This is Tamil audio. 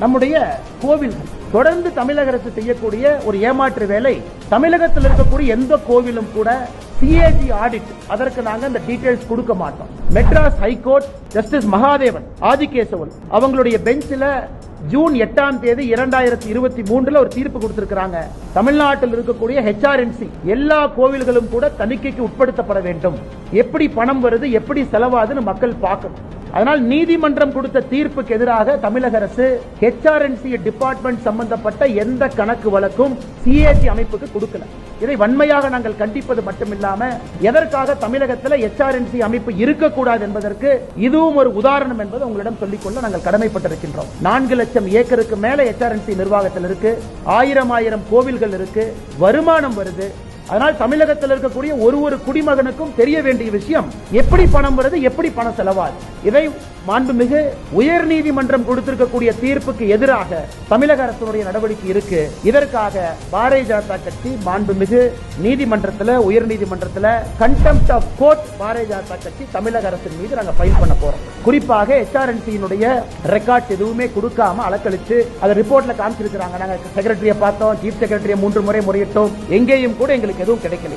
நம்முடைய கோவில்கள் தொடர்ந்து தமிழக அரசு செய்யக்கூடிய ஒரு ஏமாற்று வேலை. தமிழகத்தில் இருக்கக்கூடிய எந்த கோவிலும் கூட சிஏஜி ஆடிட், அதற்கு நாங்க அந்த டீடைல்ஸ் கொடுக்க மாட்டோம். மெட்ராஸ் ஹைகோர்ட் ஜஸ்டிஸ் மகாதேவன் ஆதிகேசவன் அவங்களுடைய பெஞ்சில் ஜூன் 8ஆம் தேதி 2023 ஒரு தீர்ப்பு கொடுத்திருக்கிறாங்க. தமிழ்நாட்டில் இருக்கக்கூடிய HRNC எல்லா கோவில்களும் கூட தணிக்கைக்கு உட்படுத்தப்பட வேண்டும். எப்படி பணம் வருது, எப்படி செலவாதுன்னு மக்கள் பார்க்கணும். அதனால் நீதிமன்றம் கொடுத்த தீர்ப்புக்கு எதிராக தமிழக அரசு HRNC டிபார்ட்மெண்ட் சம்பந்தப்பட்ட எந்த கணக்கு வழக்கும் சிஏஜி அமைப்புக்கு கொடுக்கல. இதை வன்மையாக நாங்கள் கண்டிப்பது மட்டுமில்லாம எதற்காக தமிழகத்தில் HRNC அமைப்பு இருக்கக்கூடாது என்பதற்கு இதுவும் ஒரு உதாரணம் என்பதை உங்களிடம் சொல்லிக்கொள்ள நாங்கள் கடமைப்பட்டிருக்கின்றோம். 4 லட்சம் ஏக்கருக்கு மேல HRNC நிர்வாகத்தில் இருக்கு, ஆயிரம் கோவில்கள் இருக்கு, வருமானம் வருது. அதனால் தமிழகத்தில் இருக்கக்கூடிய ஒரு குடிமகனுக்கும் தெரிய வேண்டிய விஷயம் எப்படி பணம் வருது, எப்படி பணம் செலவாது. இதை மாண்புமிகு உயர்நீதிமன்றம் கொடுத்திருக்கக்கூடிய தீர்ப்புக்கு எதிராக தமிழக அரசுடைய நடவடிக்கை இருக்கு. இதற்காக பாரதிய ஜனதா கட்சி மாண்புமிகு நீதிமன்றத்தில், உயர்நீதிமன்றத்தில் contempt of court Bharatiya Janata கட்சி தமிழக அரசின் மீது நாங்கள் ஃபைல் பண்ண போறோம். குறிப்பாக HRNC ரெக்கார்ட் எதுவுமே கொடுக்காம அலக்கழிச்சு அதை ரிப்போர்ட்ல காமிச்சிருக்கிறாங்க. நாங்கள் செக்ரட்டரியை பார்த்தோம், சீஃப் செக்ரட்டரியை 3 முறை முறையிட்டோம், எங்கேயும் கூட எங்களுக்கு எதுவும் கிடைக்கல.